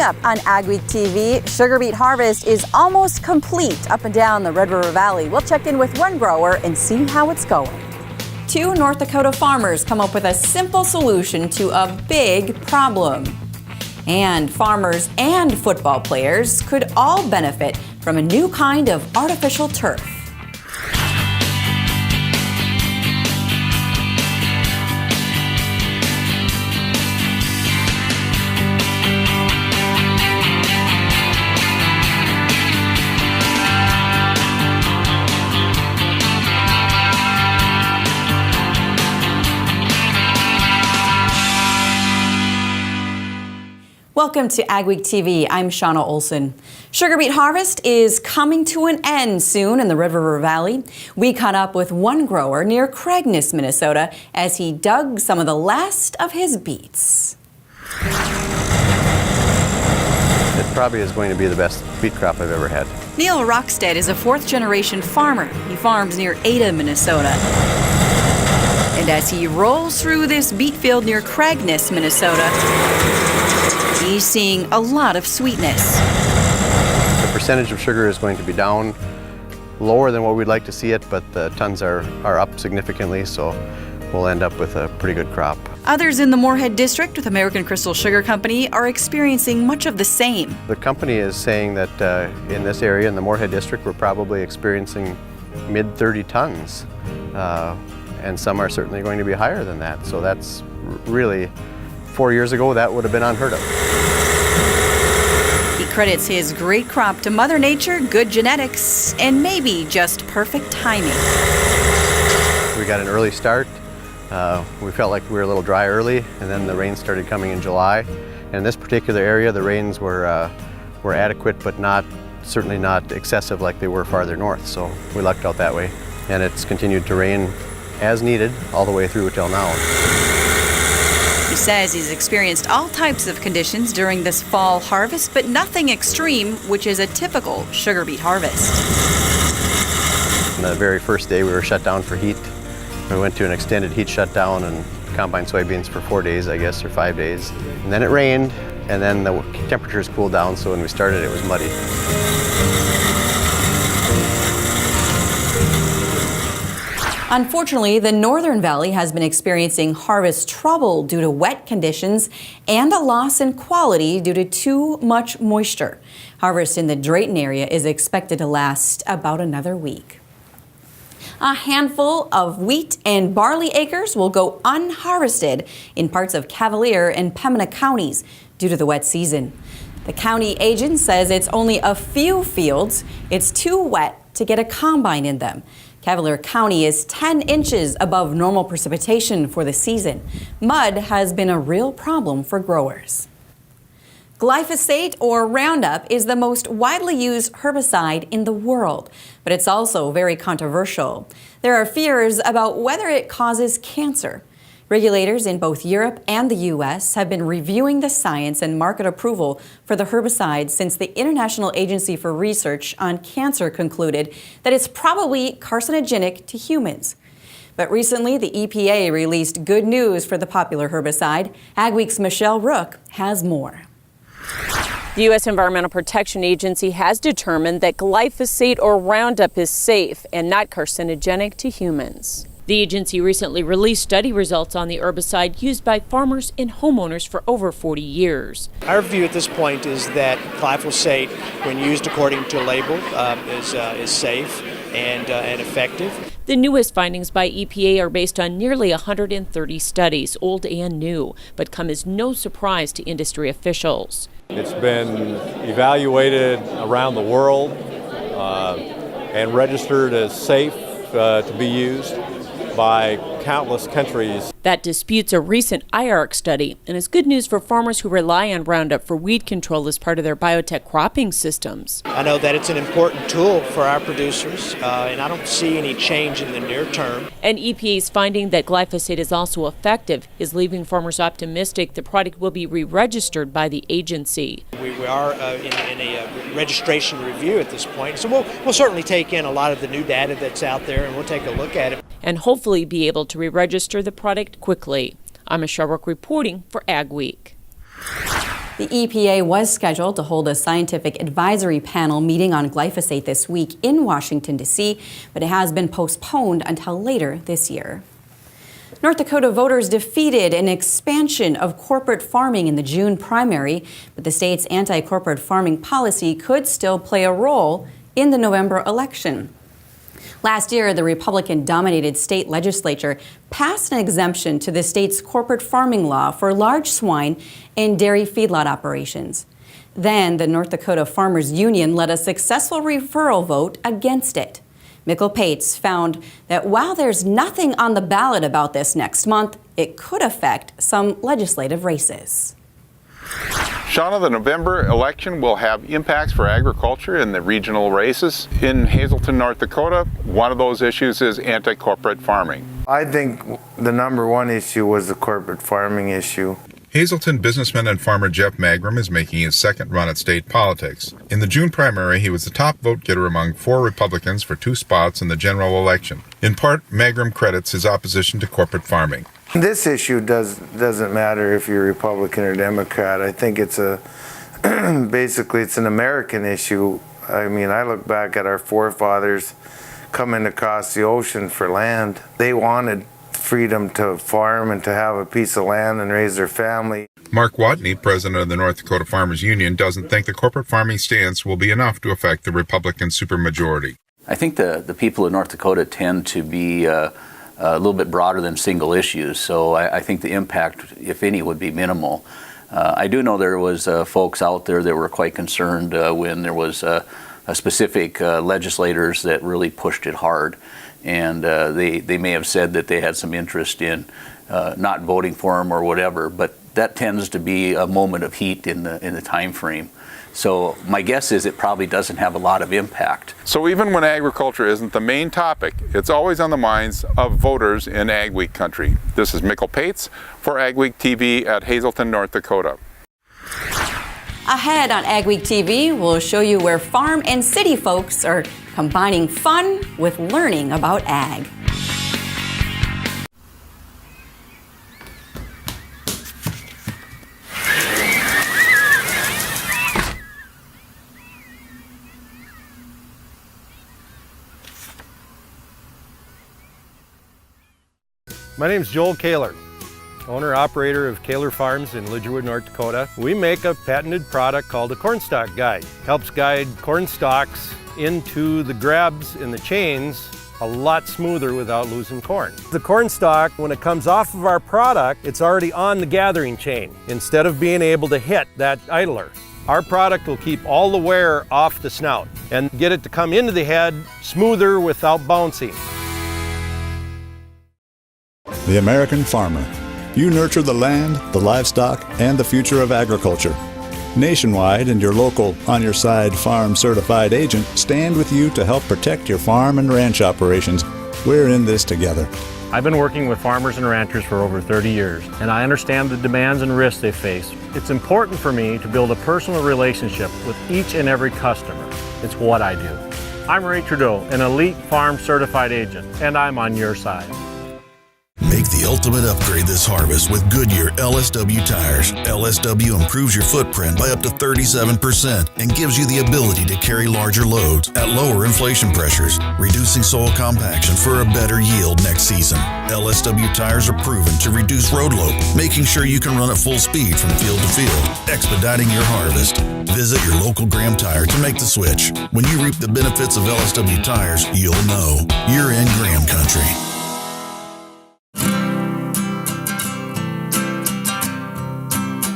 up on AgweekTV, sugar beet harvest is almost complete up and down the Red River Valley. We'll check in with one grower and see how it's going. Two North Dakota farmers come up with a simple solution to a big problem. And farmers and football players could all benefit from a new kind of artificial turf. Welcome to AgweekTV. I'm Shauna Olson. Sugar beet harvest is coming to an end soon in the Red River Valley. We caught up with one grower near Craigness, Minnesota, as he dug some of the last of his beets. It probably is going to be the best beet crop I've ever had. Neil Rockstead is a fourth-generation farmer. He farms near Ada, Minnesota. And as he rolls through this beet field near Craigness, Minnesota, he's seeing a lot of sweetness. The percentage of sugar is going to be down lower than what we'd like to see it, but the tons are up significantly, so we'll end up with a pretty good crop. Others in the Moorhead District with American Crystal Sugar Company are experiencing much of the same. The company is saying that in this area, in the Moorhead District, we're probably experiencing mid-30 tons, and some are certainly going to be higher than that. So that's really, 4 years ago, that would have been unheard of. He credits his great crop to Mother Nature, good genetics, and maybe just perfect timing. We got an early start. We felt like we were a little dry early, and then the rains started coming in July. And in this particular area, the rains were adequate, but certainly not excessive like they were farther north. So we lucked out that way. And it's continued to rain as needed all the way through until now. He says he's experienced all types of conditions during this fall harvest, but nothing extreme, which is a typical sugar beet harvest. On the very first day, we were shut down for heat. We went to an extended heat shutdown and combined soybeans for 4 days, I guess, or 5 days. And then it rained, and then the temperatures cooled down, so when we started, it was muddy. Unfortunately, the Northern Valley has been experiencing harvest trouble due to wet conditions and a loss in quality due to too much moisture. Harvest in the Drayton area is expected to last about another week. A handful of wheat and barley acres will go unharvested in parts of Cavalier and Pembina counties due to the wet season. The county agent says it's only a few fields. It's too wet to get a combine in them. Cavalier County is 10 inches above normal precipitation for the season. Mud has been a real problem for growers. Glyphosate, or Roundup, is the most widely used herbicide in the world, but it's also very controversial. There are fears about whether it causes cancer. Regulators in both Europe and the U.S. have been reviewing the science and market approval for the herbicide since the International Agency for Research on Cancer concluded that it's probably carcinogenic to humans. But recently, the EPA released good news for the popular herbicide. Agweek's Michelle Rook has more. The U.S. Environmental Protection Agency has determined that glyphosate, or Roundup, is safe and not carcinogenic to humans. The agency recently released study results on the herbicide used by farmers and homeowners for over 40 years. Our view at this point is that glyphosate, when used according to label, is safe and effective. The newest findings by EPA are based on nearly 130 studies, old and new, but come as no surprise to industry officials. It's been evaluated around the world and registered as safe to be used by countless countries. That disputes a recent IARC study and is good news for farmers who rely on Roundup for weed control as part of their biotech cropping systems. I know that it's an important tool for our producers, and I don't see any change in the near term. And EPA's finding that glyphosate is also effective is leaving farmers optimistic the product will be re-registered by the agency. We are in a registration review at this point, so we'll certainly take in a lot of the new data that's out there, and we'll take a look at it. And hopefully be able to re-register the product quickly. I'm Michelle Rook reporting for Ag Week. The EPA was scheduled to hold a scientific advisory panel meeting on glyphosate this week in Washington, D.C., but it has been postponed until later this year. North Dakota voters defeated an expansion of corporate farming in the June primary, but the state's anti-corporate farming policy could still play a role in the November election. Last year, the Republican-dominated state legislature passed an exemption to the state's corporate farming law for large swine and dairy feedlot operations. Then, the North Dakota Farmers Union led a successful referral vote against it. Mikkel Pates found that while there's nothing on the ballot about this next month, it could affect some legislative races. Shauna, the November election will have impacts for agriculture in the regional races. In Hazleton, North Dakota, one of those issues is anti-corporate farming. I think the number one issue was the corporate farming issue. Hazleton businessman and farmer Jeff Magrum is making his second run at state politics. In the June primary, he was the top vote-getter among 4 Republicans for 2 spots in the general election. In part, Magrum credits his opposition to corporate farming. This issue doesn't matter if you're Republican or Democrat. I think it's basically it's an American issue. I mean, I look back at our forefathers coming across the ocean for land. They wanted freedom to farm and to have a piece of land and raise their family. Mark Watney, president of the North Dakota Farmers Union, doesn't think the corporate farming stance will be enough to affect the Republican supermajority. I think the people of North Dakota tend to be a little bit broader than single issues, so I think the impact, if any, would be minimal. I do know there was folks out there that were quite concerned when there was specific legislators that really pushed it hard, and they may have said that they had some interest in not voting for him or whatever, but that tends to be a moment of heat in the time frame. So my guess is it probably doesn't have a lot of impact. So even when agriculture isn't the main topic, it's always on the minds of voters in Ag Week country. This is Mikkel Pates for AgweekTV at Hazleton, North Dakota. Ahead on AgweekTV, we'll show you where farm and city folks are combining fun with learning about ag. My name is Joel Kaler, owner-operator of Kaler Farms in Lidgerwood, North Dakota. We make a patented product called a cornstalk guide. Helps guide corn stalks into the grabs in the chains a lot smoother without losing corn. The corn stalk, when it comes off of our product, it's already on the gathering chain instead of being able to hit that idler. Our product will keep all the wear off the snout and get it to come into the head smoother without bouncing. The American farmer. You nurture the land, the livestock, and the future of agriculture. Nationwide and your local On Your Side Farm certified agent stand with you to help protect your farm and ranch operations. We're in this together. I've been working with farmers and ranchers for over 30 years, and I understand the demands and risks they face. It's important for me to build a personal relationship with each and every customer. It's what I do. I'm Ray Trudeau, an elite farm certified agent, and I'm on your side. Make the ultimate upgrade this harvest with Goodyear LSW tires. LSW improves your footprint by up to 37% and gives you the ability to carry larger loads at lower inflation pressures, reducing soil compaction for a better yield next season. LSW tires are proven to reduce road load, making sure you can run at full speed from field to field, expediting your harvest. Visit your local Graham Tire to make the switch. When you reap the benefits of LSW tires, you'll know you're in Graham country.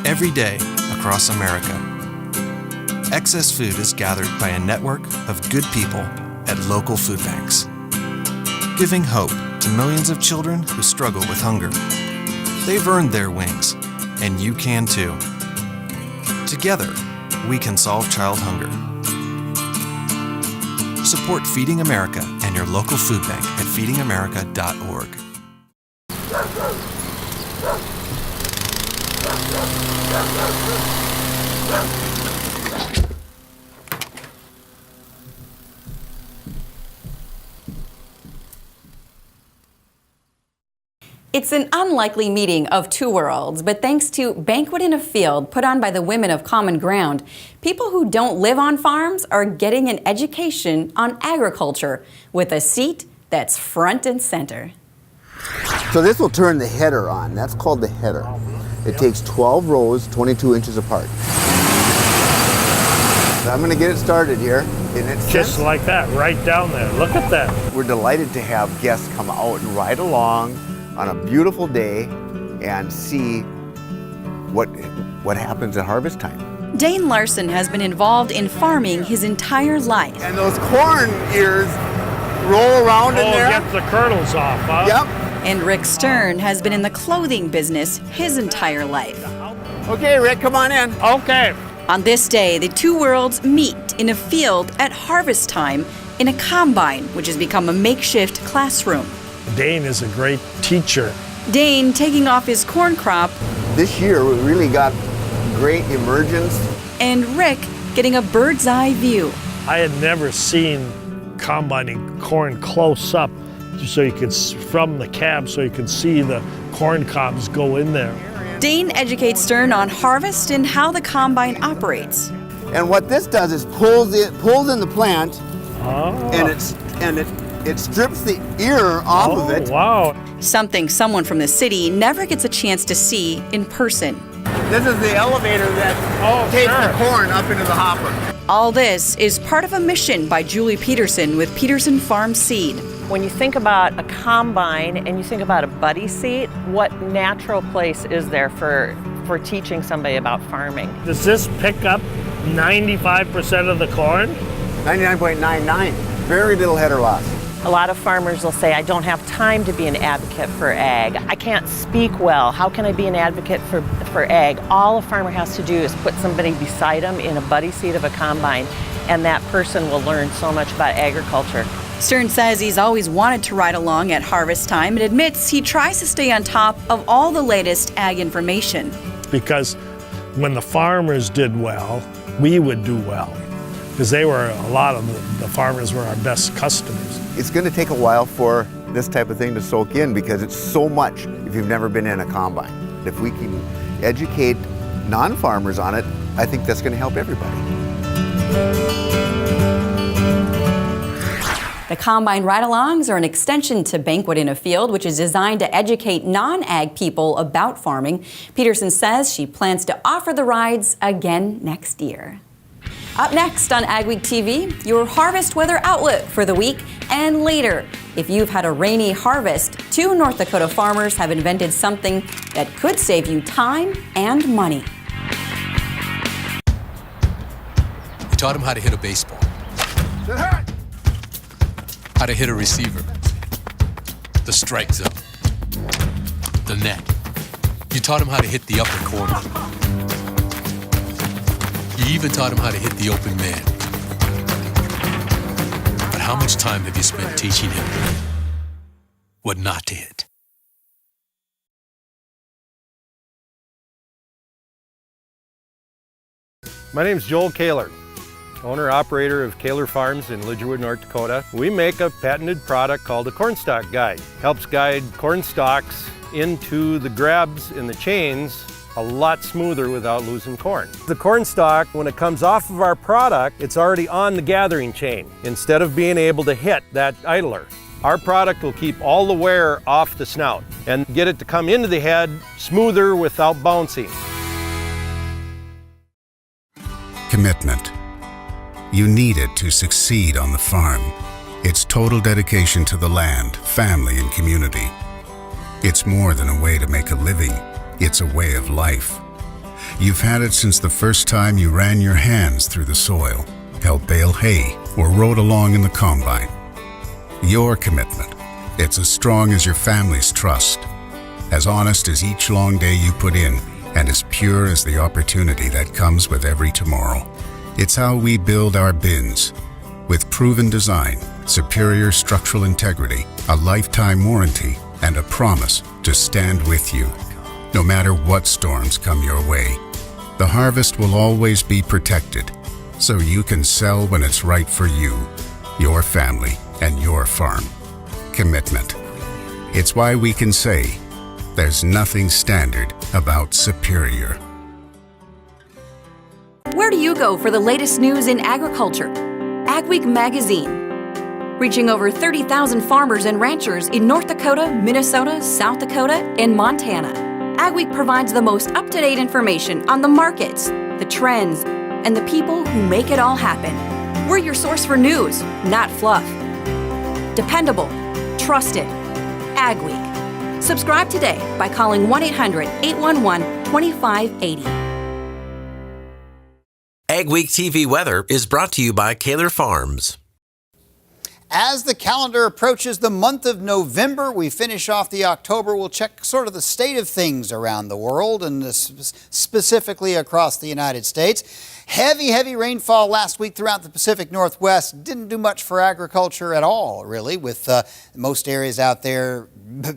Every day across America, excess food is gathered by a network of good people at local food banks, giving hope to millions of children who struggle with hunger. They've earned their wings, and you can too. Together, we can solve child hunger. Support Feeding America and your local food bank at feedingamerica.org. It's an unlikely meeting of two worlds, but thanks to Banquet in a Field put on by the women of Common Ground, people who don't live on farms are getting an education on agriculture with a seat that's front and center. So this will turn the header on. That's called the header. It takes 12 rows, 22 inches apart. So I'm going to get it started here. Just like that, right down there. Look at that. We're delighted to have guests come out and ride along on a beautiful day and see what happens at harvest time. Dane Larson has been involved in farming his entire life. And those corn ears roll around in there. Get the kernels off, huh? Yep. And Rick Stern has been in the clothing business his entire life. Okay, Rick, come on in. Okay. On this day, the two worlds meet in a field at harvest time in a combine, which has become a makeshift classroom. Dane is a great teacher. Dane taking off his corn crop. This year we really got great emergence. And Rick getting a bird's eye view. I had never seen combining corn close up so you could, from the cab, so you could see the corn cobs go in there. Dane educates Stern on harvest and how the combine operates. And what this does is pulls in the plant, and it strips the ear off of it. Wow. Something someone from the city never gets a chance to see in person. This is the elevator that takes the corn up into the hopper. All this is part of a mission by Julie Peterson with Peterson Farm Seed. When you think about a combine and you think about a buddy seat, what natural place is there for teaching somebody about farming? Does this pick up 95% of the corn? 99.99. Very little header loss. A lot of farmers will say, I don't have time to be an advocate for ag. I can't speak well. How can I be an advocate for ag? All a farmer has to do is put somebody beside him in a buddy seat of a combine, and that person will learn so much about agriculture. Stern says he's always wanted to ride along at harvest time and admits he tries to stay on top of all the latest ag information. Because when the farmers did well, we would do well. Because a lot of the farmers were our best customers. It's going to take a while for this type of thing to soak in because it's so much if you've never been in a combine. If we can educate non-farmers on it, I think that's going to help everybody. The Combine Ride-Alongs are an extension to Banquet in a Field, which is designed to educate non-ag people about farming. Peterson says she plans to offer the rides again next year. Up next on AgweekTV, your harvest weather outlook for the week, and later, if you've had a rainy harvest, two North Dakota farmers have invented something that could save you time and money. We taught them how to hit a baseball, how to hit a receiver, the strike zone, the net. You taught them how to hit the upper corner. You even taught him how to hit the open man. But how much time have you spent teaching him what not to hit? My name's Joel Kaler, owner-operator of Kaler Farms in Lidgerwood, North Dakota. We make a patented product called a cornstalk guide. Helps guide corn stalks into the grabs in the chains a lot smoother without losing corn. The corn stalk, when it comes off of our product, it's already on the gathering chain instead of being able to hit that idler. Our product will keep all the wear off the snout and get it to come into the head smoother without bouncing. Commitment. You need it to succeed on the farm. It's total dedication to the land, family, and community. It's more than a way to make a living. It's a way of life. You've had it since the first time you ran your hands through the soil, helped bale hay, or rode along in the combine. Your commitment. It's as strong as your family's trust, as honest as each long day you put in, and as pure as the opportunity that comes with every tomorrow. It's how we build our bins. With proven design, superior structural integrity, a lifetime warranty, and a promise to stand with you, no matter what storms come your way. The harvest will always be protected, so you can sell when it's right for you, your family, and your farm. Commitment. It's why we can say, There's nothing standard about superior. Where do you go for the latest news in agriculture? Agweek magazine. Reaching over 30,000 farmers and ranchers in North Dakota, Minnesota, South Dakota, and Montana. Agweek provides the most up-to-date information on the markets, the trends, and the people who make it all happen. We're your source for news, not fluff. Dependable, trusted, Agweek. Subscribe today by calling 1-800-811-2580. AgweekTV weather is brought to you by Kaler Farms. As the calendar approaches the month of November, we finish off the October. We'll check sort of the state of things around the world and specifically across the United States. Heavy rainfall last week throughout the Pacific Northwest. Didn't do much for agriculture at all, really, with most areas out there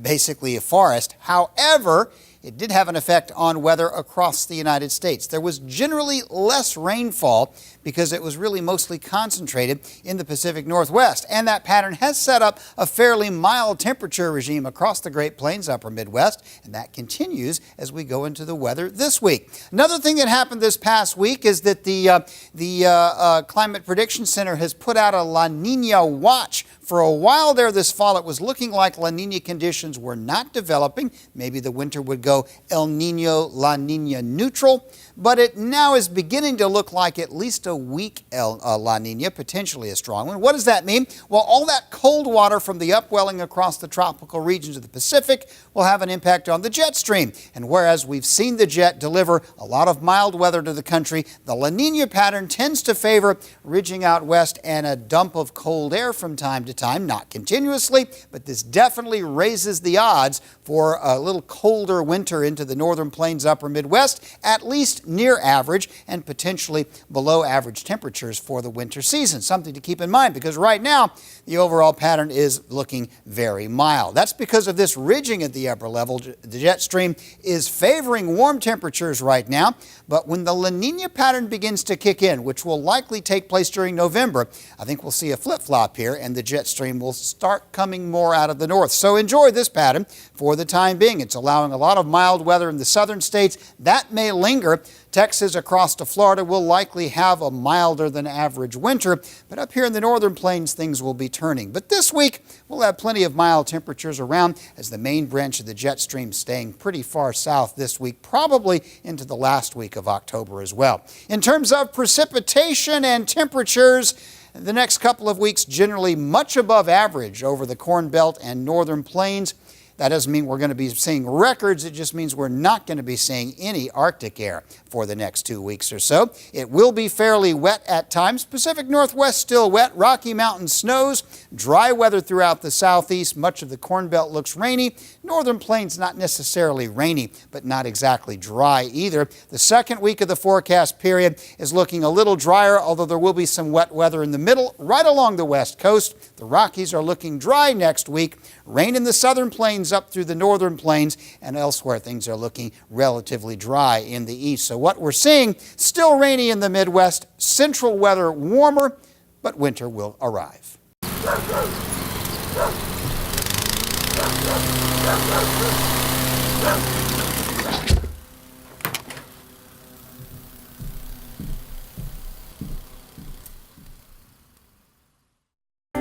basically a forest. However, it did have an effect on weather across the United States. There was generally less rainfall because it was really mostly concentrated in the Pacific Northwest. And that pattern has set up a fairly mild temperature regime across the Great Plains, upper Midwest, and that continues as we go into the weather this week. Another thing that happened this past week is that the Climate Prediction Center has put out a La Nina watch. For a while there this fall, it was looking like La Nina conditions were not developing. Maybe the winter would go El Nino, La Nina neutral, but it now is beginning to look like at least a weak La Nina, potentially a strong one. What does that mean? Well, all that cold water from the upwelling across the tropical regions of the Pacific will have an impact on the jet stream. And whereas we've seen the jet deliver a lot of mild weather to the country, the La Nina pattern tends to favor ridging out west and a dump of cold air from time to time, not continuously, but this definitely raises the odds for a little colder winter into the northern plains, upper Midwest, at least near average and potentially below average temperatures for the winter season. Something to keep in mind because right now the overall pattern is looking very mild. That's because of this ridging at the upper level. The jet stream is favoring warm temperatures right now, but when the La Nina pattern begins to kick in, which will likely take place during November, I think we'll see a flip-flop here and the jet stream will start coming more out of the north. So enjoy this pattern for the time being. It's allowing a lot of mild weather in the southern states. That may linger. Texas across to Florida will likely have a milder than average winter, but up here in the northern plains things will be turning. But this week we'll have plenty of mild temperatures around as the main branch of the jet stream staying pretty far south this week, probably into the last week of October as well. In terms of precipitation and temperatures, the next couple of weeks generally much above average over the Corn Belt and northern plains. That doesn't mean we're going to be seeing records. It just means we're not going to be seeing any Arctic air for the next 2 weeks or so. It will be fairly wet at times. Pacific Northwest still wet. Rocky Mountain snows. Dry weather throughout the southeast. Much of the Corn Belt looks rainy. Northern Plains not necessarily rainy, but not exactly dry either. The second week of the forecast period is looking a little drier, although there will be some wet weather in the middle, right along the west coast. The Rockies are looking dry next week. Rain in the southern plains up through the northern plains, and elsewhere things are looking relatively dry in the east. So what we're seeing, still rainy in the Midwest, central weather warmer, but winter will arrive.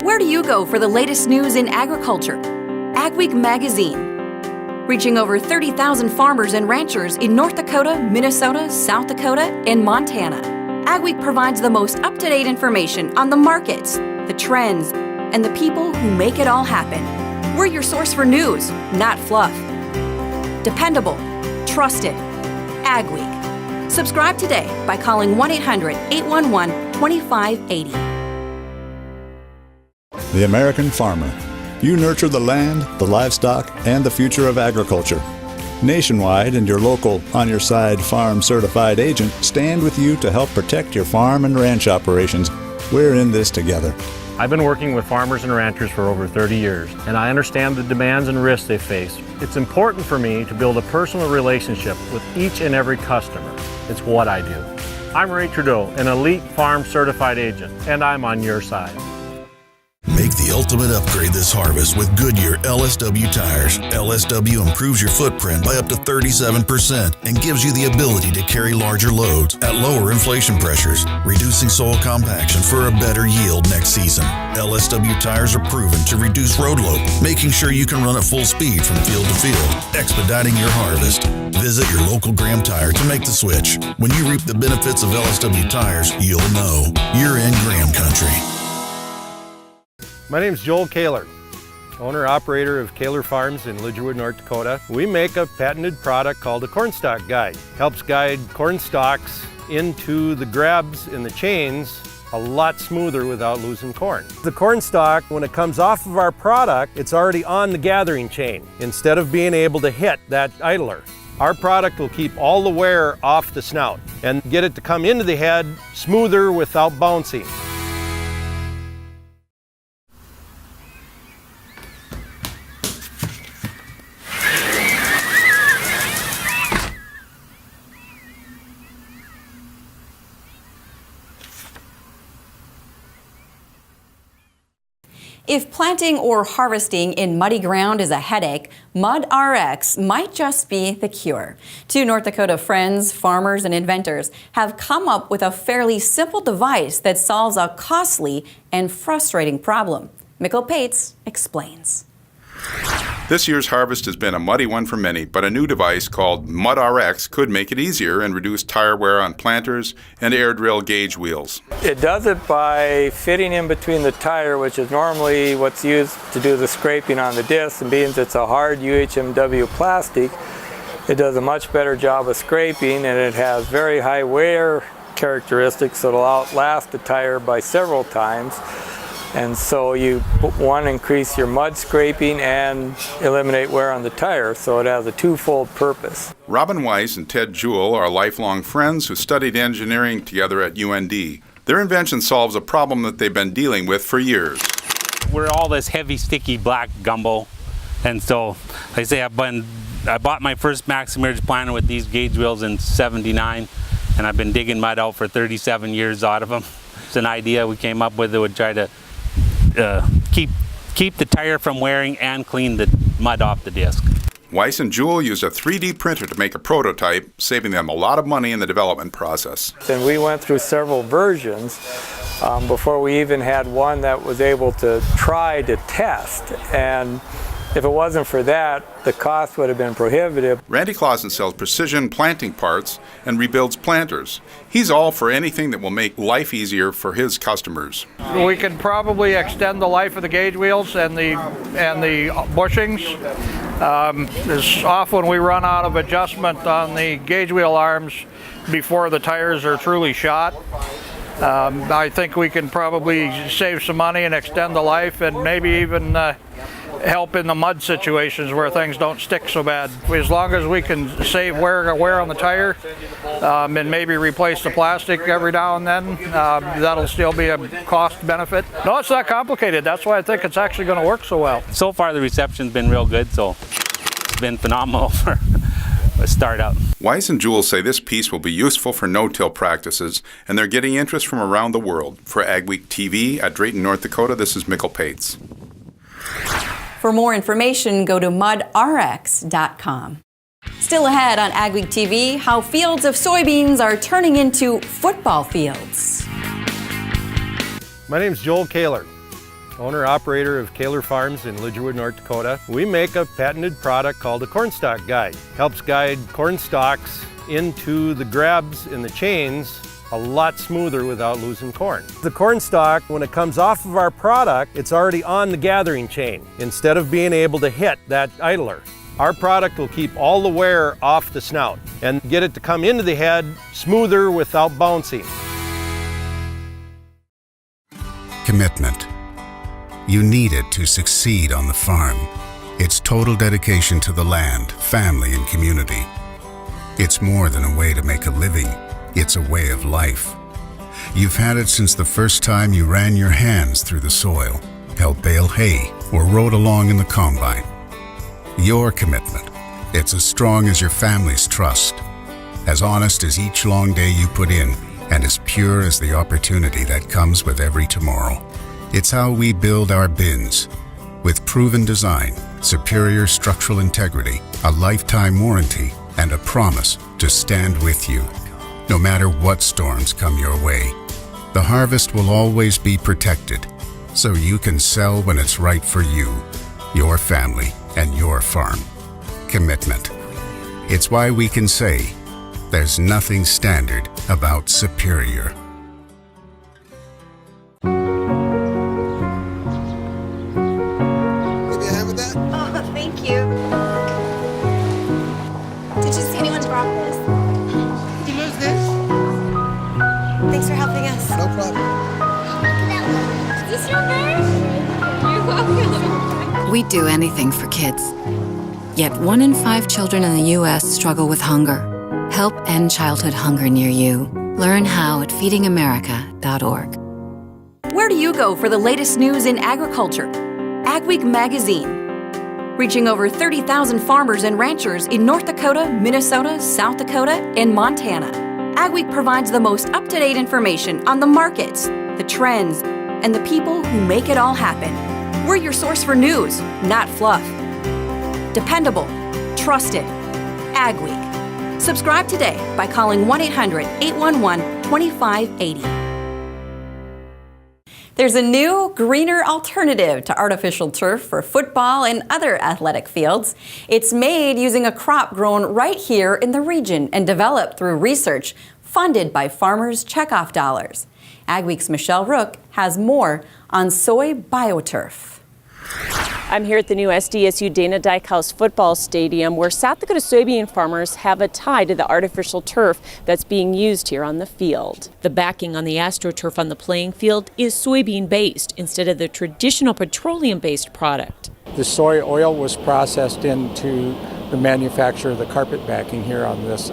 Where do you go for the latest news in agriculture? Agweek magazine. Reaching over 30,000 farmers and ranchers in North Dakota, Minnesota, South Dakota, and Montana. Agweek provides the most up-to-date information on the markets, the trends, and the people who make it all happen. We're your source for news, not fluff. Dependable, trusted, Agweek. Subscribe today by calling 1-800-811-2580. The American Farmer. You nurture the land, the livestock, and the future of agriculture. Nationwide and your local On Your Side Farm certified agent stand with you to help protect your farm and ranch operations. We're in this together. I've been working with farmers and ranchers for over 30 years, and I understand the demands and risks they face. It's important for me to build a personal relationship with each and every customer. It's what I do. I'm Ray Trudeau, an elite farm certified agent, and I'm on your side. Make the ultimate upgrade this harvest with Goodyear LSW tires. LSW improves your footprint by up to 37% and gives you the ability to carry larger loads at lower inflation pressures, reducing soil compaction for a better yield next season. LSW tires are proven to reduce road load, making sure you can run at full speed from field to field, expediting your harvest. Visit your local Graham Tire to make the switch. When you reap the benefits of LSW tires, you'll know you're in Graham country. My name's Joel Kaler, owner-operator of Kaler Farms in Lidgerwood, North Dakota. We make a patented product called a cornstalk guide. Helps guide corn stalks into the grabs and the chains a lot smoother without losing corn. The corn stalk, when it comes off of our product, it's already on the gathering chain instead of being able to hit that idler. Our product will keep all the wear off the snout and get it to come into the head smoother without bouncing. If planting or harvesting in muddy ground is a headache, Mud RX might just be the cure. Two North Dakota friends, farmers, and inventors have come up with a fairly simple device that solves a costly and frustrating problem. Mikkel Pates explains. This year's harvest has been a muddy one for many, but a new device called Mud RX could make it easier and reduce tire wear on planters and air drill gauge wheels. It does it by fitting in between the tire, which is normally what's used to do the scraping on the disc, and being it's a hard UHMW plastic, it does a much better job of scraping, and it has very high wear characteristics that will outlast the tire by several times. And so you want to increase your mud scraping and eliminate wear on the tire, so it has a twofold purpose. Robin Weiss and Ted Jewell are lifelong friends who studied engineering together at UND. Their invention solves a problem that they've been dealing with for years. We're all this heavy, sticky black gumbo, and so like I say, I bought my first Maximerge planter with these gauge wheels in '79, and I've been digging mud out for 37 years out of them. It's an idea we came up with that would try to keep the tire from wearing and clean the mud off the disc. Weiss and Jewell used a 3D printer to make a prototype, saving them a lot of money in the development process. And we went through several versions before we even had one that was able to try to test. And if it wasn't for that, the cost would have been prohibitive. Randy Clausen sells precision planting parts and rebuilds planters. He's all for anything that will make life easier for his customers. We can probably extend the life of the gauge wheels and the bushings. It's often we run out of adjustment on the gauge wheel arms before the tires are truly shot. I think we can probably save some money and extend the life, and maybe even help in the mud situations where things don't stick so bad. As long as we can save wear on the tire and maybe replace the plastic every now and then, that'll still be a cost benefit. No, it's not complicated. That's why I think it's actually going to work so well. So far the reception's been real good, so it's been phenomenal for a startup. Weiss and Jewell say this piece will be useful for no-till practices, and they're getting interest from around the world. For AgweekTV at Drayton, North Dakota, this is Mikkel Pates. For more information, go to mudrx.com. Still ahead on AgweekTV, how fields of soybeans are turning into football fields. My name's Joel Kaler, owner-operator of Kaler Farms in Lidgerwood, North Dakota. We make a patented product called a cornstalk guide. Helps guide corn stalks into the grabs and the chains a lot smoother without losing corn. The corn stalk, when it comes off of our product, it's already on the gathering chain instead of being able to hit that idler. Our product will keep all the wear off the snout and get it to come into the head smoother without bouncing. Commitment. You need it to succeed on the farm. It's total dedication to the land, family, and community. It's more than a way to make a living. It's a way of life. You've had it since the first time you ran your hands through the soil, helped bale hay, or rode along in the combine. Your commitment, it's as strong as your family's trust, as honest as each long day you put in, and as pure as the opportunity that comes with every tomorrow. It's how we build our bins. With proven design, superior structural integrity, a lifetime warranty, and a promise to stand with you, no matter what storms come your way. The harvest will always be protected, so you can sell when it's right for you, your family, and your farm. Commitment. It's why we can say, there's nothing standard about superior. Oh, thank you. Did you see anyone drop this? Did you lose this? Thanks for helping us. No problem. Is this your bird? You're welcome. We do anything for kids. Yet 1 in 5 children in the U.S. struggle with hunger. Help end childhood hunger near you. Learn how at feedingamerica.org. Where do you go for the latest news in agriculture? AgWeek magazine. Reaching over 30,000 farmers and ranchers in North Dakota, Minnesota, South Dakota, and Montana. AgWeek provides the most up-to-date information on the markets, the trends, and the people who make it all happen. We're your source for news, not fluff. Dependable, trusted, AgWeek. Subscribe today by calling 1-800-811-2580. There's a new, greener alternative to artificial turf for football and other athletic fields. It's made using a crop grown right here in the region and developed through research funded by farmers' checkoff dollars. AgWeek's Michelle Rook has more on soy bioturf. I'm here at the new SDSU Dana Dykhouse football stadium, where South Dakota soybean farmers have a tie to the artificial turf that's being used here on the field. The backing on the AstroTurf on the playing field is soybean-based instead of the traditional petroleum-based product. The soy oil was processed into the manufacture of the carpet backing here on this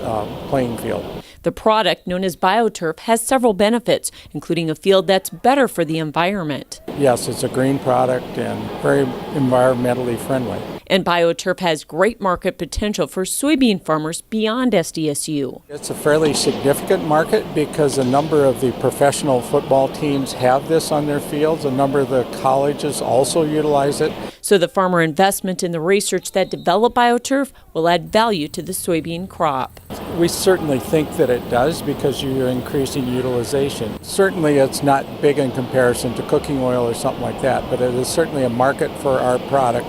playing field. The product, known as BioTurf, has several benefits, including a field that's better for the environment. Yes, it's a green product and very environmentally friendly. And BioTurf has great market potential for soybean farmers beyond SDSU. It's a fairly significant market because a number of the professional football teams have this on their fields. A number of the colleges also utilize it. So the farmer investment in the research that developed BioTurf will add value to the soybean crop. We certainly think that it does because you're increasing utilization. Certainly it's not big in comparison to cooking oil or something like that, but it is certainly a market for our product.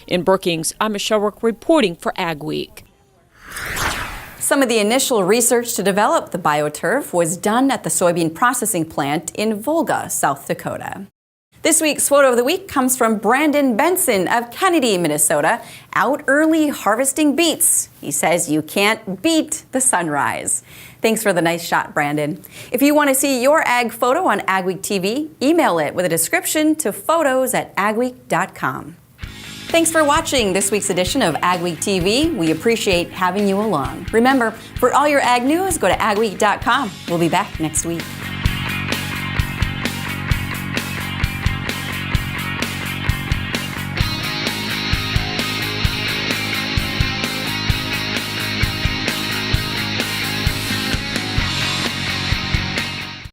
In Brookings, I'm Michelle Rook reporting for AgWeek. Some of the initial research to develop the bioturf was done at the soybean processing plant in Volga, South Dakota. This week's photo of the week comes from Brandon Benson of Kennedy, Minnesota, out early harvesting beets. He says you can't beat the sunrise. Thanks for the nice shot, Brandon. If you want to see your ag photo on AgweekTV, email it with a description to photos@agweek.com. Thanks for watching this week's edition of AgweekTV. We appreciate having you along. Remember, for all your ag news, go to agweek.com. We'll be back next week.